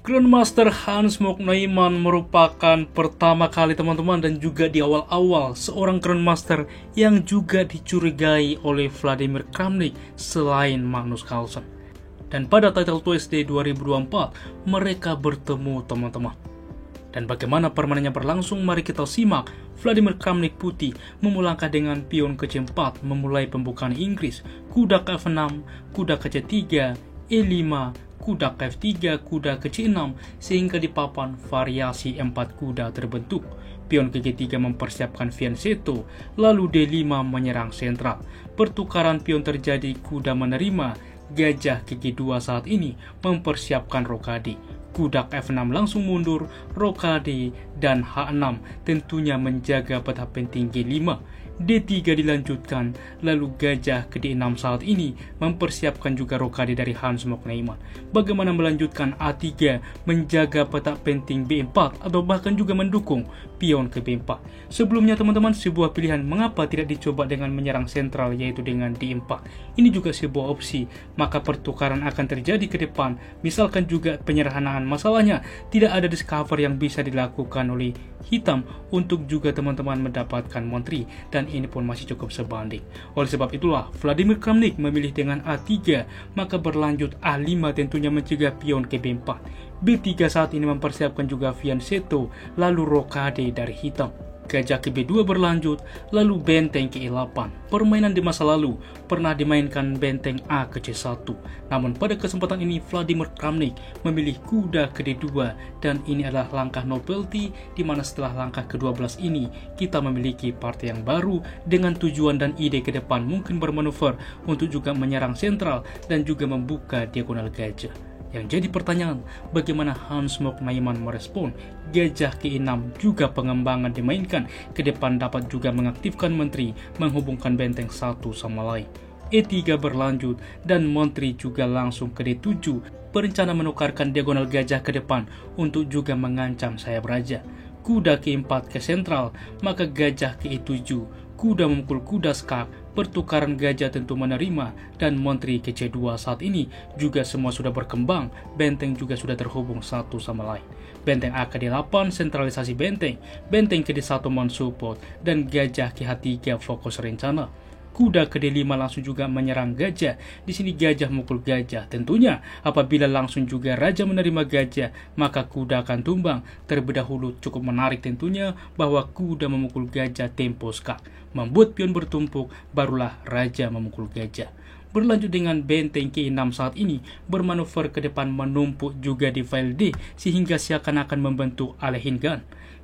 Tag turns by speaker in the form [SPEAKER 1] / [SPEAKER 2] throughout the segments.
[SPEAKER 1] Grandmaster Hans-Mok Neumann merupakan pertama kali teman-teman dan juga di awal-awal seorang Grandmaster yang juga dicurigai oleh Vladimir Kramnik selain Magnus Carlsen. Dan pada Title Tuesday 2024 mereka bertemu teman-teman. Dan bagaimana permainannya berlangsung, mari kita simak. Vladimir Kramnik putih memulangkah dengan pion ke C4 memulai pembukaan Inggris, kuda ke F6, kuda ke C3, E5, kuda ke F3, kuda ke C6, sehingga di papan variasi 4 kuda terbentuk. Pion ke G3 mempersiapkan fianchetto, lalu D5 menyerang sentral. Pertukaran pion terjadi, kuda menerima, gajah ke G2 saat ini mempersiapkan rokade. Kuda ke F6 langsung mundur, rokade, dan H6 tentunya menjaga peta penting G5. D3 dilanjutkan, lalu gajah ke D6 saat ini mempersiapkan juga rokade dari Hans-Mok Neumann. Bagaimana melanjutkan A3 menjaga peta penting B4 atau bahkan juga mendukung pion ke B4. Sebelumnya teman-teman, sebuah pilihan mengapa tidak dicoba dengan menyerang sentral yaitu dengan D4. Ini juga sebuah opsi, maka pertukaran akan terjadi ke depan. Misalkan juga penyerahan, masalahnya tidak ada discover yang bisa dilakukan oleh hitam untuk juga teman-teman mendapatkan menteri, dan ini pun masih cukup sebanding. Oleh sebab itulah Vladimir Kramnik memilih dengan A3, maka berlanjut A5 tentunya mencegah pion ke B4. B3 saat ini mempersiapkan juga fianchetto, lalu rokade dari hitam. Gajah ke B2 berlanjut, lalu benteng ke E8. Permainan di masa lalu pernah dimainkan benteng A ke C1. Namun pada kesempatan ini Vladimir Kramnik memilih kuda ke D2, dan ini adalah langkah novelty, di mana setelah langkah ke-12 ini kita memiliki partai yang baru dengan tujuan dan ide ke depan mungkin bermanuver untuk juga menyerang sentral dan juga membuka diagonal gajah. Yang jadi pertanyaan, bagaimana Hans-Mok Neumann merespon? Gajah ke E6 juga pengembangan dimainkan, ke depan dapat juga mengaktifkan menteri, menghubungkan benteng satu sama lain. E3 berlanjut, dan menteri juga langsung ke D7, berencana menukarkan diagonal gajah ke depan untuk juga mengancam sayap raja. Kuda ke E4 ke sentral, maka gajah ke E7, kuda memukul kuda skak, pertukaran gajah tentu menerima, dan menteri ke C2 saat ini juga semua sudah berkembang, benteng juga sudah terhubung satu sama lain. Benteng A ke D8 sentralisasi benteng, benteng ke D1 mensupport, dan gajah ke H3 fokus rencana. Kuda ke D5 langsung juga menyerang gajah. Di sini gajah memukul gajah. Tentunya apabila langsung juga raja menerima gajah, maka kuda akan tumbang. Terlebih dahulu cukup menarik tentunya bahwa kuda memukul gajah tempo skak, membuat pion bertumpuk, barulah raja memukul gajah. Berlanjut dengan benteng ke-6 saat ini bermanuver ke depan menumpuk juga di file D, sehingga seakan-akan membentuk Alehingan.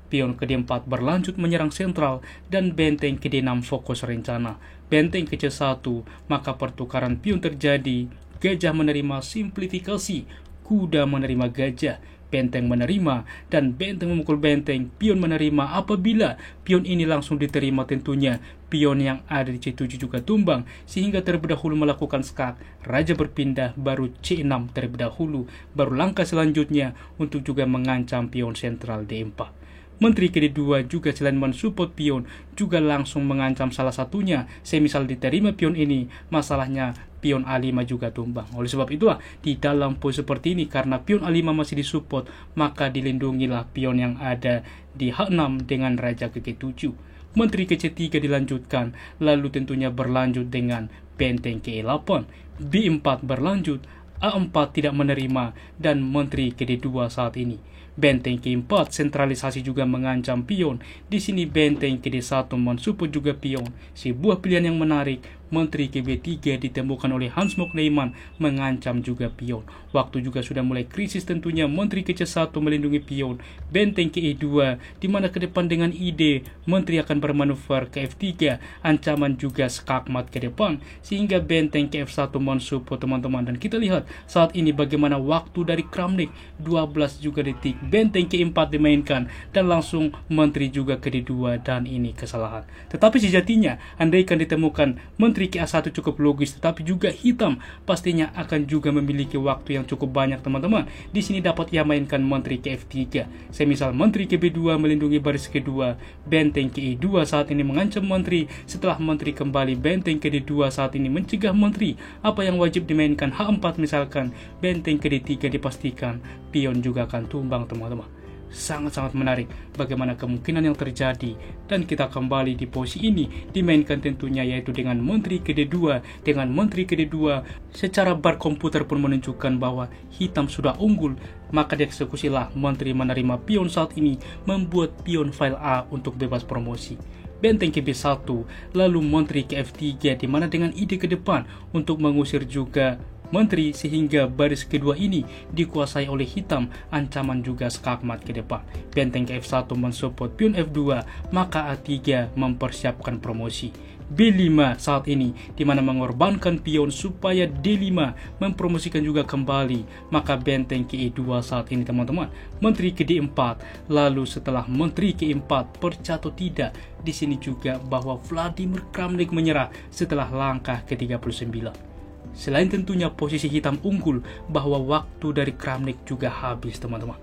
[SPEAKER 1] Pion ke D4 berlanjut menyerang sentral, dan benteng ke D6 fokus rencana. Benteng ke C1, maka pertukaran pion terjadi. Gajah menerima simplifikasi, kuda menerima gajah, benteng menerima, dan benteng memukul benteng. Pion menerima apabila pion ini langsung diterima, tentunya pion yang ada di C7 juga tumbang, sehingga terlebih dahulu melakukan skak. Raja berpindah, baru C6 terlebih dahulu, baru langkah selanjutnya untuk juga mengancam pion sentral D4. Menteri ke D2 juga selain mensupport pion, juga langsung mengancam salah satunya. Semisal diterima pion ini, masalahnya pion A5 juga tumbang. Oleh sebab itulah di dalam posisi seperti ini, karena pion A5 masih disupport, maka dilindungilah pion yang ada di H6 dengan raja ke G7. Menteri ke C3 dilanjutkan, lalu tentunya berlanjut dengan benteng ke E8. B4 berlanjut, A4 tidak menerima, dan menteri ke D2 saat ini. Benteng ke-4 sentralisasi juga mengancam pion. Di sini benteng ke D1 mensupport juga pion. Sebuah pilihan yang menarik. Menteri ke B3 ditemukan oleh Hans-Mok Neumann mengancam juga pion. Waktu juga sudah mulai krisis tentunya. Menteri ke C1 melindungi pion. Benteng ke E2, di mana ke depan dengan ide menteri akan bermanuver ke F3, ancaman juga skakmat ke depan, sehingga benteng ke F1 mensupport teman-teman. Dan kita lihat saat ini bagaimana waktu dari Kramnik 12 juga detik. Benteng ke-4 dimainkan, dan langsung menteri juga ke D2, dan ini kesalahan. Tetapi sejatinya andaikan ditemukan menteri Menteri KA1 cukup logis, tetapi juga hitam pastinya akan juga memiliki waktu yang cukup banyak teman-teman. Di sini dapat ia mainkan Menteri KF3. Semisal Menteri KB2 melindungi baris kedua, benteng KE2 saat ini mengancam Menteri. Setelah Menteri kembali, benteng KD2 saat ini mencegah Menteri. Apa yang wajib dimainkan H4 misalkan, benteng KD3 dipastikan pion juga akan tumbang teman-teman. Sangat-sangat menarik bagaimana kemungkinan yang terjadi, dan kita kembali di posisi ini dimainkan tentunya yaitu dengan Menteri KD2. Dengan Menteri KD2 secara bar komputer pun menunjukkan bahwa hitam sudah unggul, maka dieksekusilah Menteri menerima pion saat ini, membuat pion file A untuk bebas promosi. Benteng KB1 lalu Menteri KF3, di mana dengan ide ke depan untuk mengusir juga Menteri sehingga baris kedua ini dikuasai oleh hitam, ancaman juga skakmat ke depan. Benteng F1 mensupport pion F2, maka A3 mempersiapkan promosi. B5 saat ini dimana mengorbankan pion supaya D5 mempromosikan juga kembali, maka benteng KE2 saat ini teman-teman, Menteri ke D4. Lalu setelah Menteri ke-4 percaya atau tidak, di sini juga bahwa Vladimir Kramnik menyerah setelah langkah ke-39. Selain tentunya posisi hitam unggul, bahwa waktu dari Kramnik juga habis teman-teman.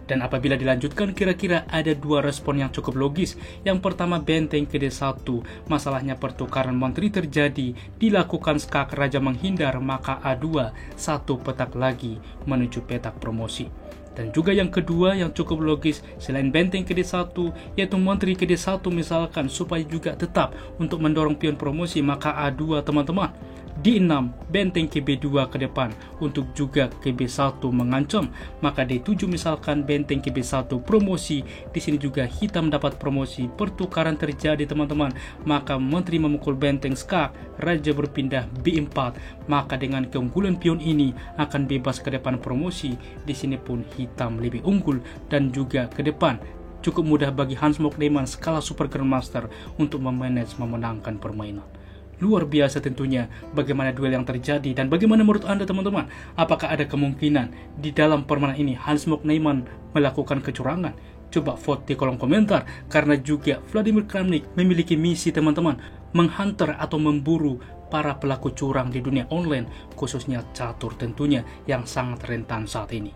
[SPEAKER 1] Dan apabila dilanjutkan, kira-kira ada dua respon yang cukup logis. Yang pertama, benteng ke D1, masalahnya pertukaran menteri terjadi, dilakukan skak raja menghindar, maka A2 satu petak lagi menuju petak promosi. Dan juga yang kedua yang cukup logis, selain benteng ke D1 yaitu menteri ke D1 misalkan, supaya juga tetap untuk mendorong pion promosi, maka A2 teman-teman. D6 benteng KB2 ke depan untuk juga KB1 mengancam, maka D7 misalkan benteng KB1 promosi. Di sini juga hitam dapat promosi, pertukaran terjadi teman-teman, maka menteri memukul benteng skak, raja berpindah B4, maka dengan keunggulan pion ini akan bebas ke depan promosi. Di sini pun hitam lebih unggul, dan juga ke depan cukup mudah bagi Hans Mok Neyman skala Super Grandmaster untuk memanage memenangkan permainan. Luar biasa tentunya bagaimana duel yang terjadi, dan bagaimana menurut Anda teman-teman? Apakah ada kemungkinan di dalam permainan ini Hans Mok Neyman melakukan kecurangan? Coba vote di kolom komentar, karena juga Vladimir Kramnik memiliki misi teman-teman, menghantar atau memburu para pelaku curang di dunia online, khususnya catur tentunya yang sangat rentan saat ini.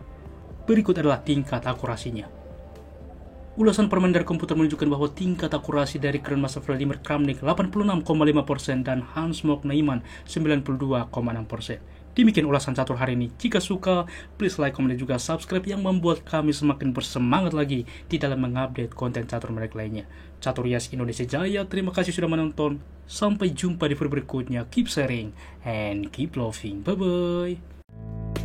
[SPEAKER 1] Berikut adalah tingkat akurasinya. Ulasan permainan dari komputer menunjukkan bahwa tingkat akurasi dari Grandmaster Vladimir Kramnik 86,5% dan Hans Mok Neyman 92,6%. Demikian ulasan catur hari ini. Jika suka, please like, komen, dan juga subscribe yang membuat kami semakin bersemangat lagi di dalam mengupdate konten catur mereka lainnya. Catur Yas Indonesia Jaya, terima kasih sudah menonton. Sampai jumpa di video berikutnya. Keep sharing and keep loving. Bye-bye.